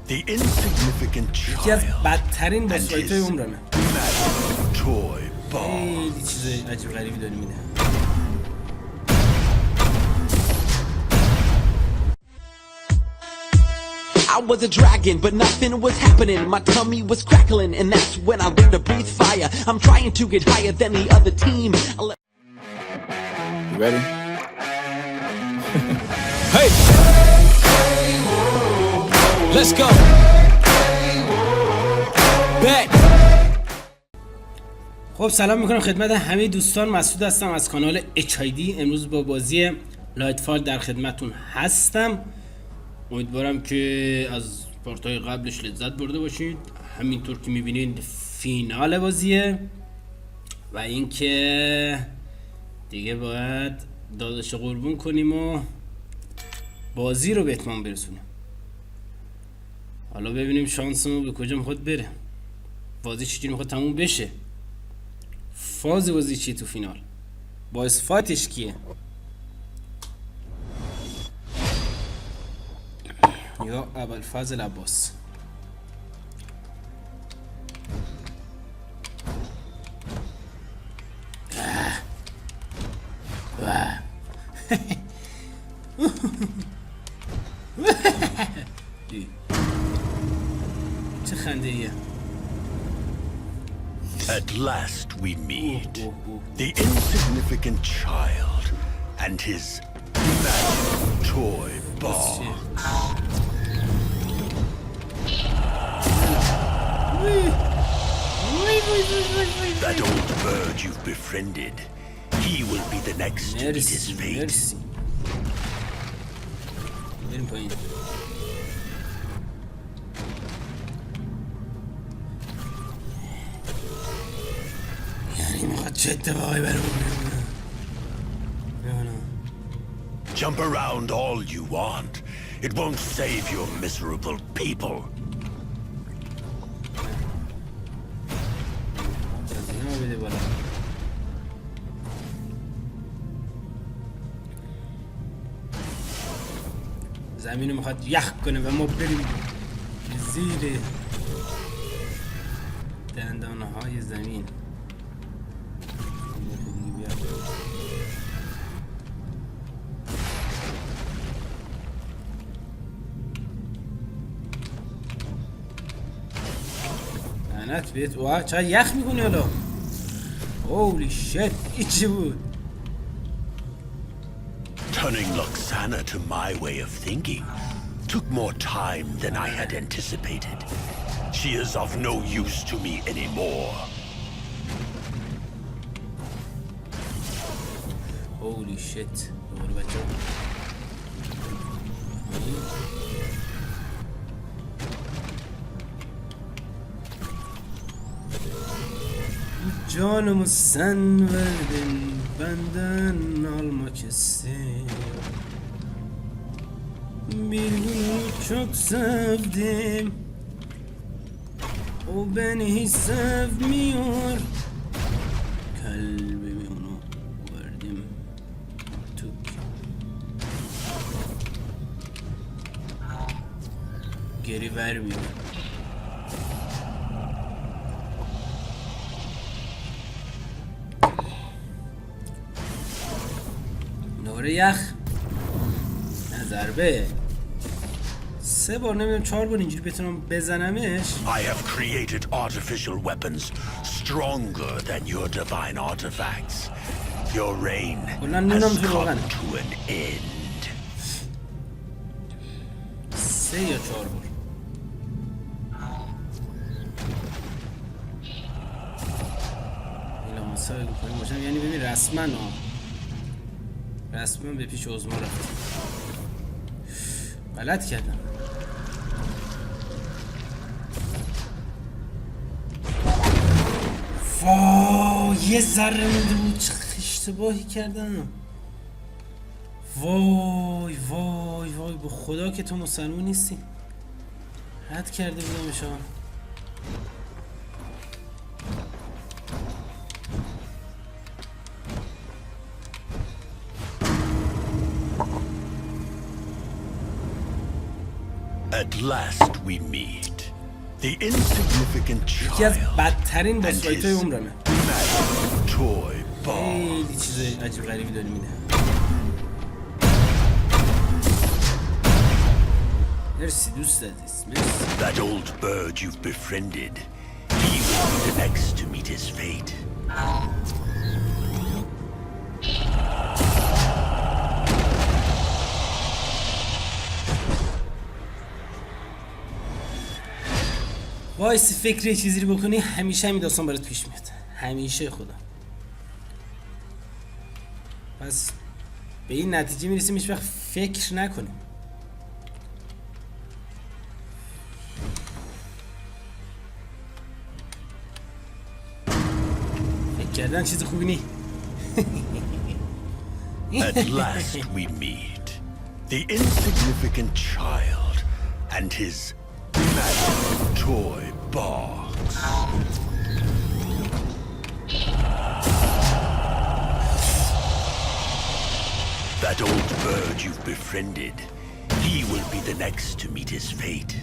The insignificant child. یکی از بدترین باس فایت‌های عمرمه. Toy ball. خیلی چیز عجیب غریبی داری میده. I was a dragon, but nothing was happening. My tummy was crackling, and that's when I learned to breathe fire. I'm trying to get higher than the other team. You ready? Hey! Let's go! Bet! خب سلام میکنم خدمت همه دوستان. مسعود هستم از کانال HID. امروز با بازی لایتفال در خدمتون هستم. امیدوارم که از پارت‌های قبلش لذت برده باشید. همینطور که میبینید فینال بازیه و اینکه دیگه باید داداش قربون کنیم و بازی رو به اتمام برسونیم. حالا ببینیم شانسمون به کجا میخواد بره، بازی چجوری میخواد تموم بشه، فاز بازی چیه تو فینال، باعث فاتش کیه. یا ابوالفضل عباس. چه خنده ایه. At last we meet the insignificant child and his magic toy ball. That old bird you've befriended, he will be the next to meet his fate. بریم پایین. یعنی میخواد چه اتفاقی برامون بیفته؟ Jump around all you want. It won't save your miserable people. زمین رو میخواد یخ کنه و ما بریم زیر دندانه های زمین. لعنت بهت. واه چرا یخ میکنی حالا؟ هولی شت. این چی بود؟ Turning Luxana to my way of thinking took more time than I had anticipated. She is of no use to me anymore. Holy shit. دوباره بچه canımı sen verdin, benden almak istedim. Bir gün çok sevdim, o beni hiç sevmiyor. Kalbimi ona verdim. Tut. Geri vermiyor. یخ نه ضربه 3 بار نمیدونم 4 بار اینجوری بتونم بزنمش. I have created artificial weapons stronger than your divine artifacts. Your reign has come to an end. 3 یا 4 بار اینا مساوی کنیم باشم. یعنی ببین رسما به پیش عظما رفت. غلط کردم. وای یه ذره مونده بود. چه اشتباهی کردم. وای وای وای به خدا که تو مسلمون نیستی. رد کرده بودم شما. At last we meet. The insignificant یکی از child بدترین and باسفایت‌های his عمرمه. magic toy ball. خیلی چیز عجیب غریبی داری میده. مرسی دوست عزیز، مرسی. That old bird you've befriended, he will be the next to meet his fate. وایسی فکر یه چیزی رو بکنی همیشه همین داستان برات پیش میاد، همیشه خدا. پس به این نتیجه میرسیم هیچ وقت فکر نکنیم. فکر کردن چیز خوبی نی. At last we meet. The insignificant child and his magic toy box. That old bird you've befriended, he will be the next to meet his fate.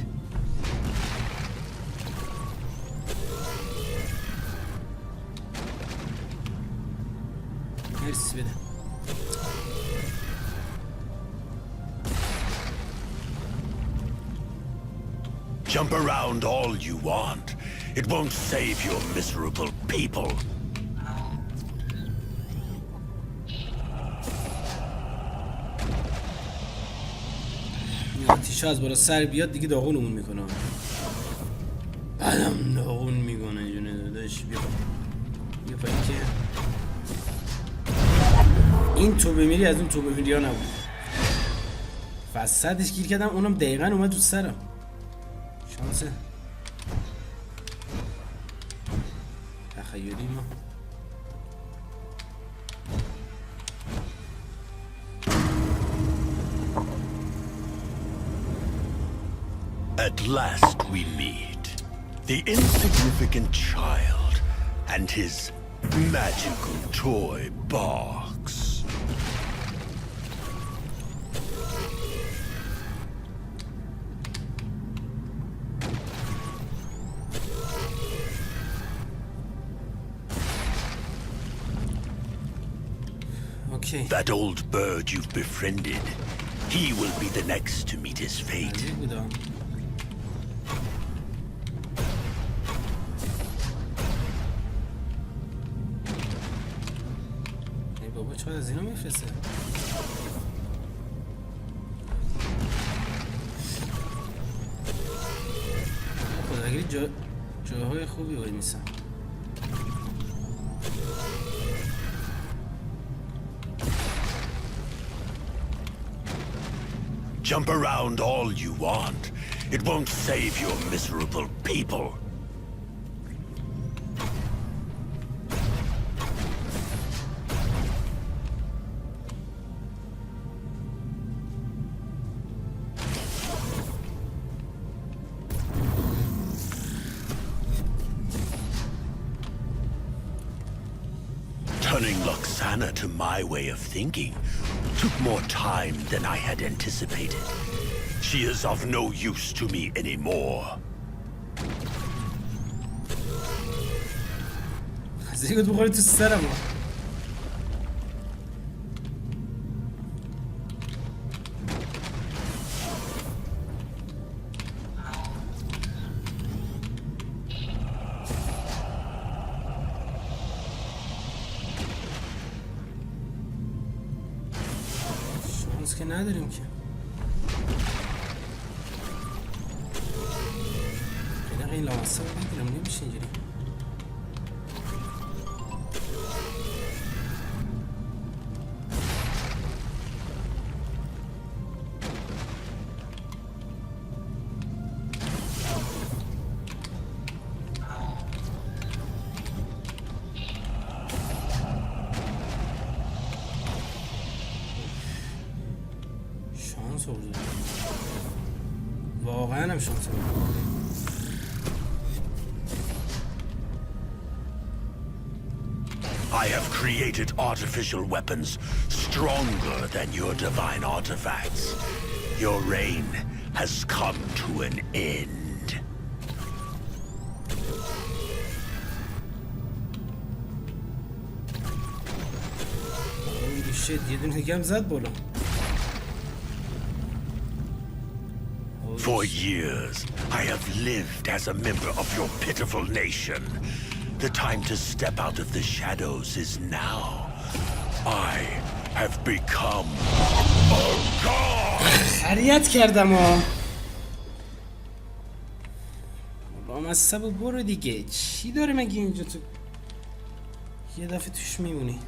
مرسی بده. Jump around all you want. It won't save your miserable people. آتیشا از بالا سر بیاد دیگه داغونمون میکنه. بعدم داغون میکنه جونه داداش. بیا پایین که این تو بمیری از اون تو بمیری ها نبود. وسطش گیر کردم اونم دقیقا اومد تو سرم. شانسه تخیلی ما. At last we meet. The insignificant child and his magical toy box. Okay. That old bird you've befriended, he will be the next to meet his fate. ای بابا چرا از اینا میفرسته؟ خداگیری جاهای خوبی وای میسن. Jump around all you want. It won't save your miserable people. Turning Loxana to my way of thinking took more time than I had anticipated. She is of no use to me anymore. خزیگه بخوری تو سرم. شانس که نداریم که. این لامسه رو بگیرم نمیشه اینجوری. شانس آورده واقعا هم شانس آورده. I have created artificial weapons stronger than your divine artifacts. Your reign has come to an end. Holy shit, یه دونه دیگه هم زد بالا. For years, I have lived as a member of your pitiful nation. The time to step out of the shadows is now. I have become a god! خریت کردم ها. با مصب برو دیگه. چی داره مگه اینجا تو؟ یه دفعه توش میمونی.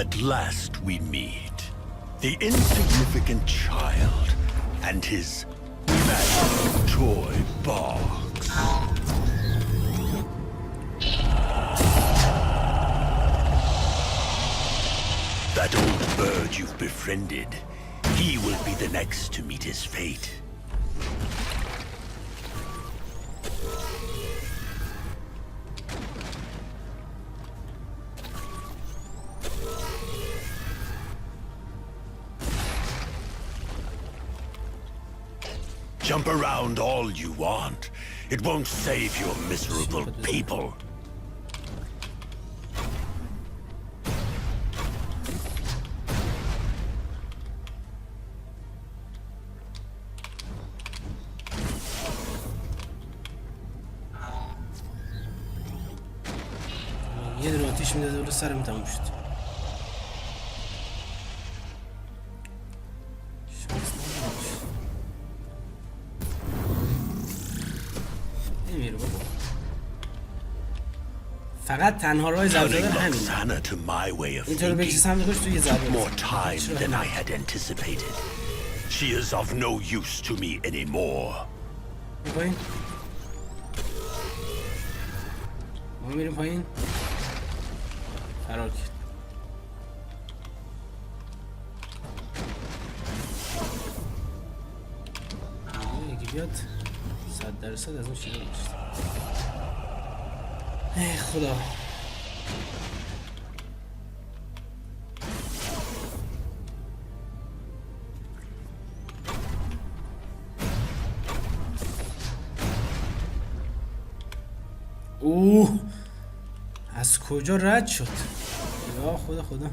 At last we meet. The insignificant child and his magic toy box. That old bird you've befriended, he will be the next to meet his fate. Jump around all you want. It won't save your miserable people. یه دونه آتیش میداده برو سرم تموم شد. فقط تنها راه ضرب دادن همینه. اینطور بکشی سمت خوش تو یه ضربه more time than I had anticipated. She is of no use to me anymore. پایین. ما میریم پایین. فرار کرد. یکی بیاد 100% از اون شیره بکشید. ای خدا. اوه از کجا رد شد؟ یا خدا خدا.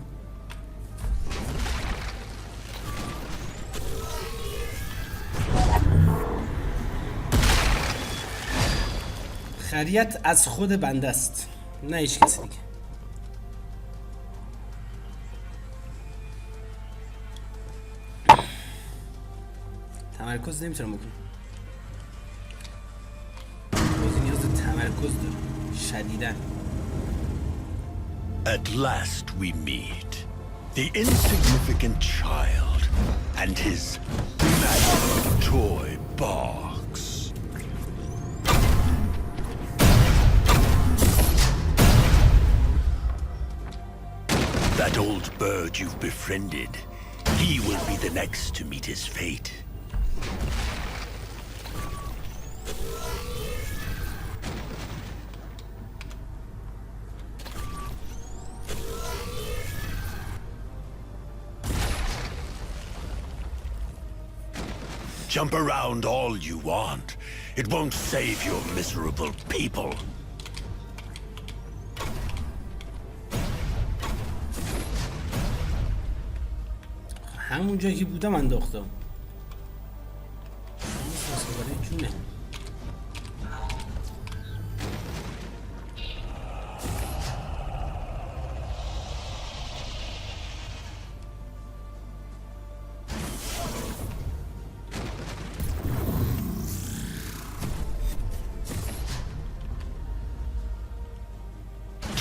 خریت از خود بنده است، نه هیچ کسی دیگه. تمرکز نمیتونم بکنم. بازی نیاز به تمرکز داره شدیداً. At last we meet. The insignificant child and his magic toy box. That old bird you've befriended, he will be the next to meet his fate. Jump around all you want. It won't save your miserable people. همون جایی که بودم انداختم. برای جونه.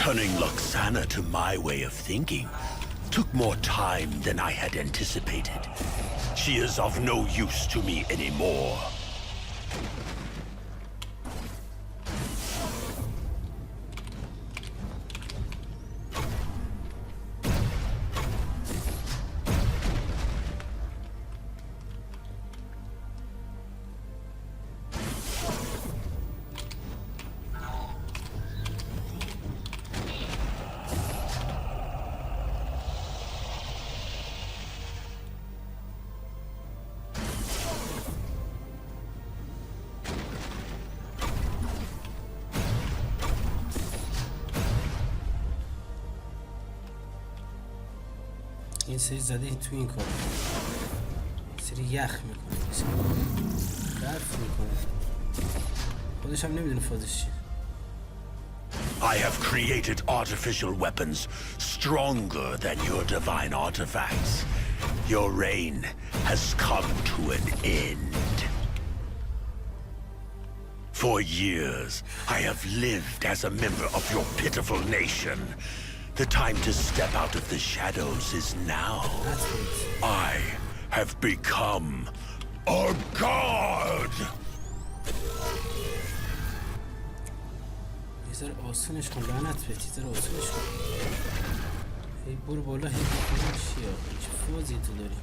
Turning Luxana to my way of thinking took more time than I had anticipated. She is of no use to me anymore. سری زده تو این کار، سری یخ میکنه، سری برف میکنه، خودش هم نمیدونه فازش چیه. I have created artificial weapons stronger than your divine artifacts. Your reign has come to an end. For years, I have lived as a member of your pitiful nation. The time to step out of the shadows is now. I have become a god! یه آسونش کن، لعنت بهت، یه آسونش کن. هی برو بالا، هی برو چیه آقا؟ چه فازی تو داری؟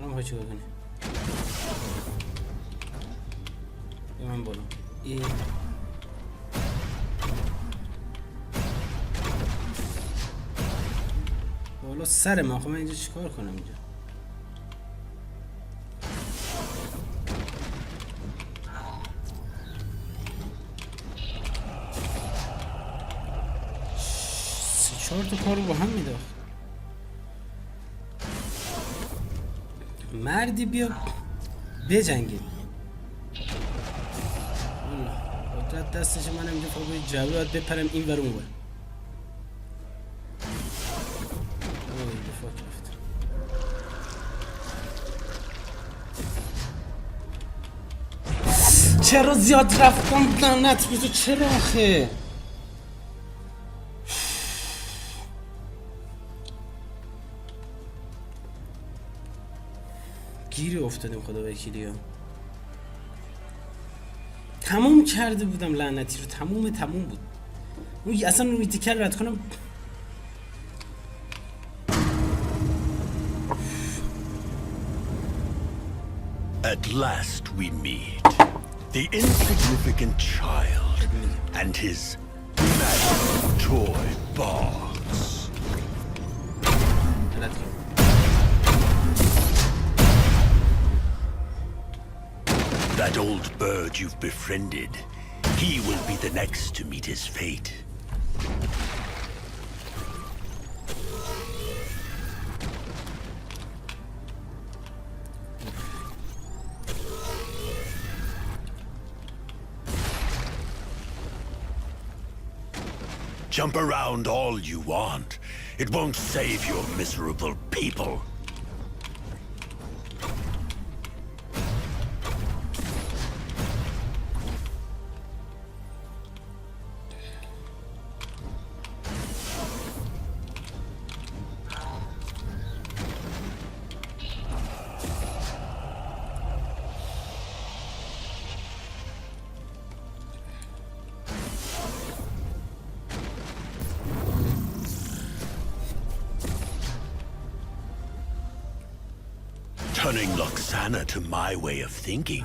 من میخوای چیکار کنی؟ بیا من بالا. بالا سر من، خب من اینجا چیکار کنم اینجا؟ چهار تا کار رو با هم میداخت. مردی بیا بجنگید. قدرت دستش من اینجا فوق جبه باید بپرم این ور اون ور. چرا زیاد رفتم لعنت بیتو، چرا آخه؟ گیری افتادیم خدا وکیلی ها. تموم کرده بودم لعنتی رو، تموم بود. اون اصلا روی تیکر رد کنم. At last we meet. The insignificant child and his magical toy box. That old bird you've befriended, he will be the next to meet his fate. Jump around all you want. It won't save your miserable people. Turning Loxana to my way of thinking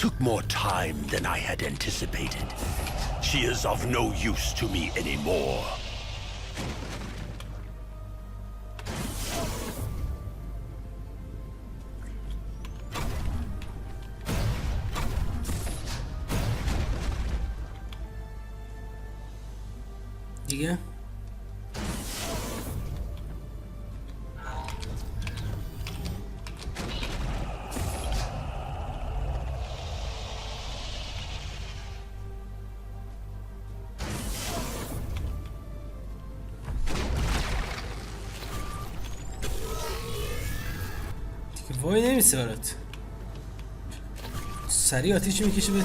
took more time than I had anticipated. She is of no use to me anymore. دیگه وای نمیسه برات، سریع آتیش میکشه بهت.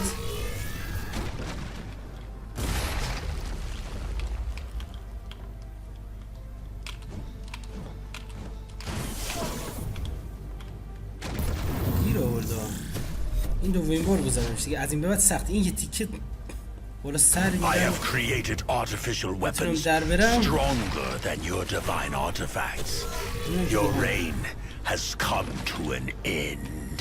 گیر آورده این دومین بار گذارمش دیگه، از این به بعد سخت. این یه تیکه بالا سر میدم. I have created artificial weapons stronger than your divine artifacts. Your reign has come to an end.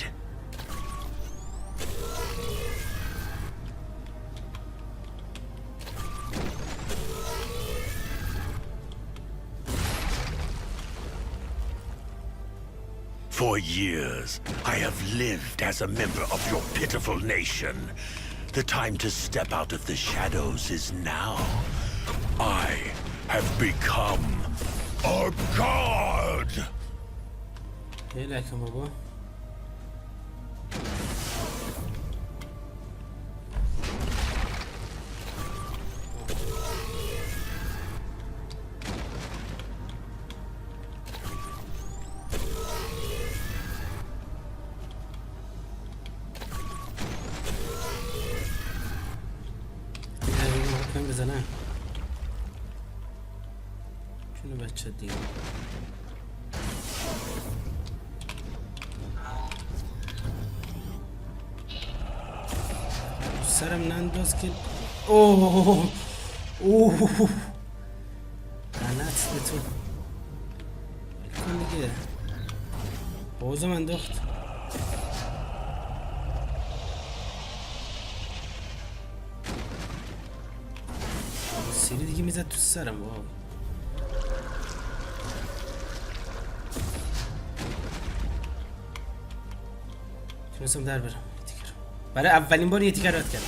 For years, I have lived as a member of your pitiful nation. The time to step out of the shadows is now. I have become or God. Hey, like baba. بزنه شنو بچه دیگه سرم ننداز که اوه لعنت به تو بکن دیگه بازم انداخت سری دیگه میزد تو سرم واو تونستم در برم برای اولین بار یه تیکر رد کردم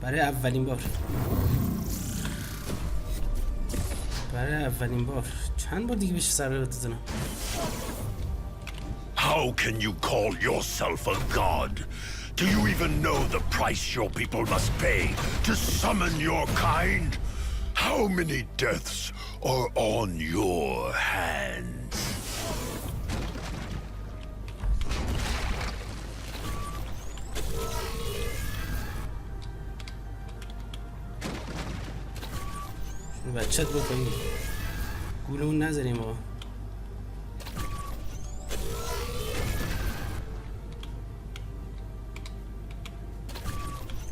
برای اولین بار چند بار دیگه بهش سرور بزنم How can you call yourself a god? Do you even know the price your people must pay to summon your kind? How many deaths are on your hands? بچت بکنیم گولمون نذاریم آقا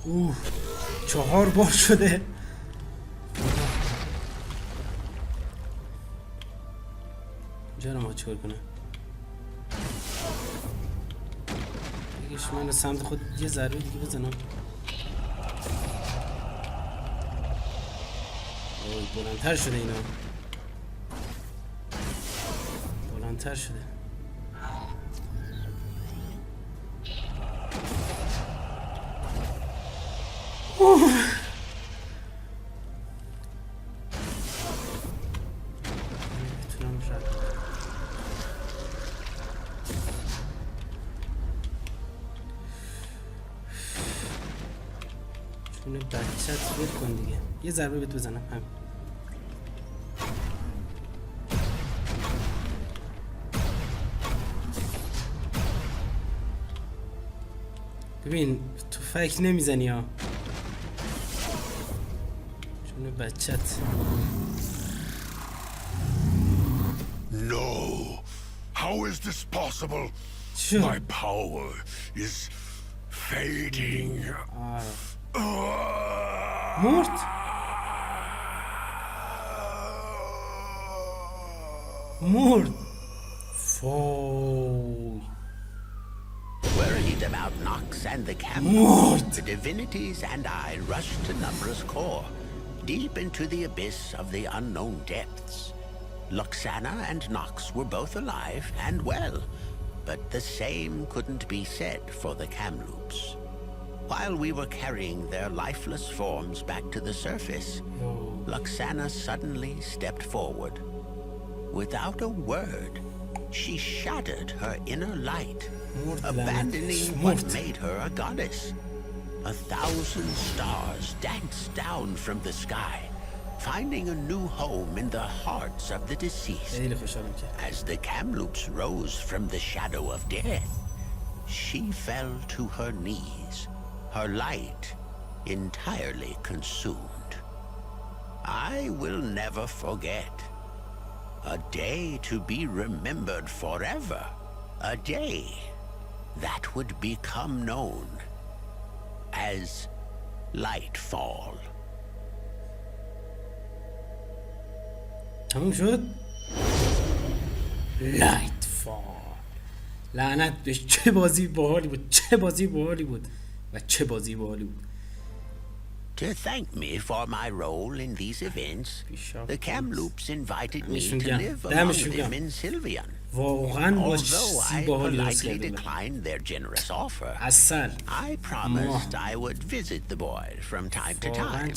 اوه 4 بار شده اینجا رو ما چکار کنه بگیش من سمت خود یه ضربه دیگه بزنم اوه بلندتر شده اینا بلندتر شده چونه بچت بیر کن دیگه یه ضربه بهت بزنم همین ببین تو فکر نمیزنی ها چونه بچت No. How is this possible? Sure. My power is fading. مرد فوی Worried about Nox and the Camels, What? the divinities and I rushed to Numbra's core, deep into the abyss of the unknown depths. Luxana and Nox were both alive and well, but the same couldn't be said for the Kamloops. While we were carrying their lifeless forms back to the surface, Luxana suddenly stepped forward. Without a word, she shattered her inner light, abandoning what made her a goddess. 1,000 stars danced down from the sky, finding a new home in the hearts of the deceased. As the Kamloops rose from the shadow of death, she fell to her knees, her light entirely consumed. I will never forget. A day to be remembered forever. A day that would become known as Lightfall. تموم شد لایت فال لعنت بهش چه بازی باحالی بود و چه بازی باحالی بود To To thank me for my role in these events, the Kamloops invited me to live among them in Sylvian. Although I politely declined their generous offer, I promised I would visit the boys from time to time.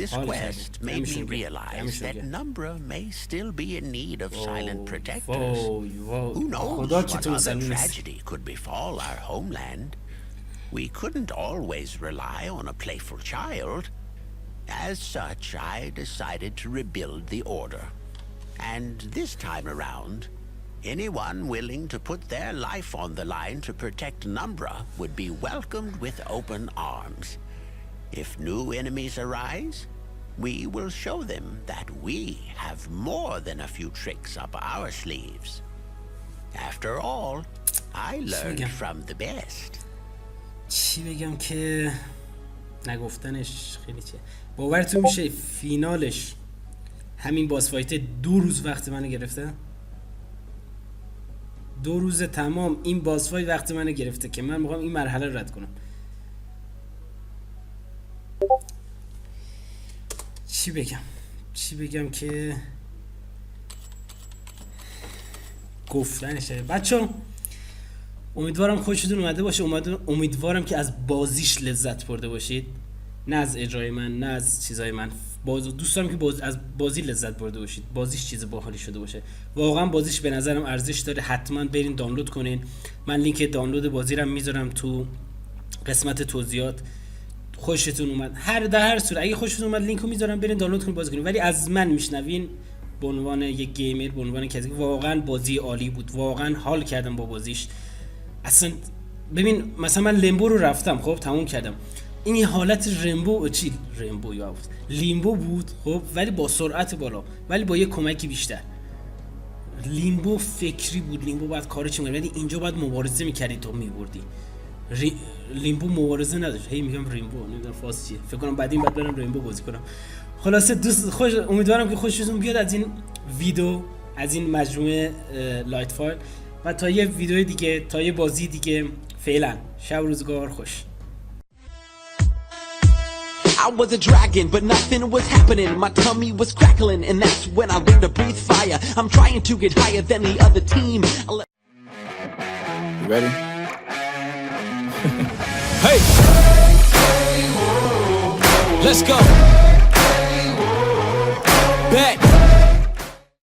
This quest made me realize that Numbra may still be in need of silent protectors. Who knows what other tragedy could befall our homeland? We couldn't always rely on a playful child. As such, I decided to rebuild the order. And this time around, anyone willing to put their life on the line to protect Numbra would be welcomed with open arms. If new enemies arise, we will show them that we have more than a few tricks up our sleeves. After all, I learned from the best. چی بگم که نگفتنش خیلی چیه. باورتون میشه فینالش همین باس فایت 2 روز وقت منو گرفته؟ 2 روز تمام این باس فایت وقت منو گرفته که من میخوام این مرحله رو رد کنم. چی بگم که گفتنشه. بچه‌ها امیدوارم خوشتون اومده باشه. امیدوارم که از بازیش لذت برده باشید، نه از اجرای من، نه از چیزای من. دوست دارم که از بازی لذت برده باشید، بازیش چیز باحالی شده باشه. واقعا بازیش به نظرم ارزش داره. حتما برین دانلود کنین. من لینک دانلود بازی رو میذارم تو قسمت توضیحات. خوشتون اومد در هر صورت اگه خوشتون اومد لینکو میذارم، برین دانلود کنین بازی کنین. ولی از من میشنوین به عنوان یک گیمر، به عنوان کسی که واقعا بازی عالی بود، واقعا حال کردم با بازیش. اصلا ببین مثلا من لیمبو رو رفتم، خب تموم کردم. این یه حالت لیمبو بود، خب ولی با سرعت بالا، ولی با یه کمکی بیشتر. لیمبو فکری بود، لیمبو باید کارش می‌کرد، ولی اینجا باید مبارزه می‌کردی تا می‌بردی. لیمبو مبارزه نداشت. هی میگم ریمبو، نمیدونم فارسی چیه. فکر کنم بعدین بعد برم ریمبو بازی کنم. خلاصه امیدوارم که خوشتون بیاد از این ویدیو، از این مجموعه لایت فایل، و تا یه ویدیو دیگه، تا یه بازی دیگه. فعلا شب روزگار خوش. I was a dragon, but nothing was happening. My tummy was crackling, and that's when I learned to breathe fire. I'm trying to get higher than the other team. You ready? Hey! Let's go! Bet!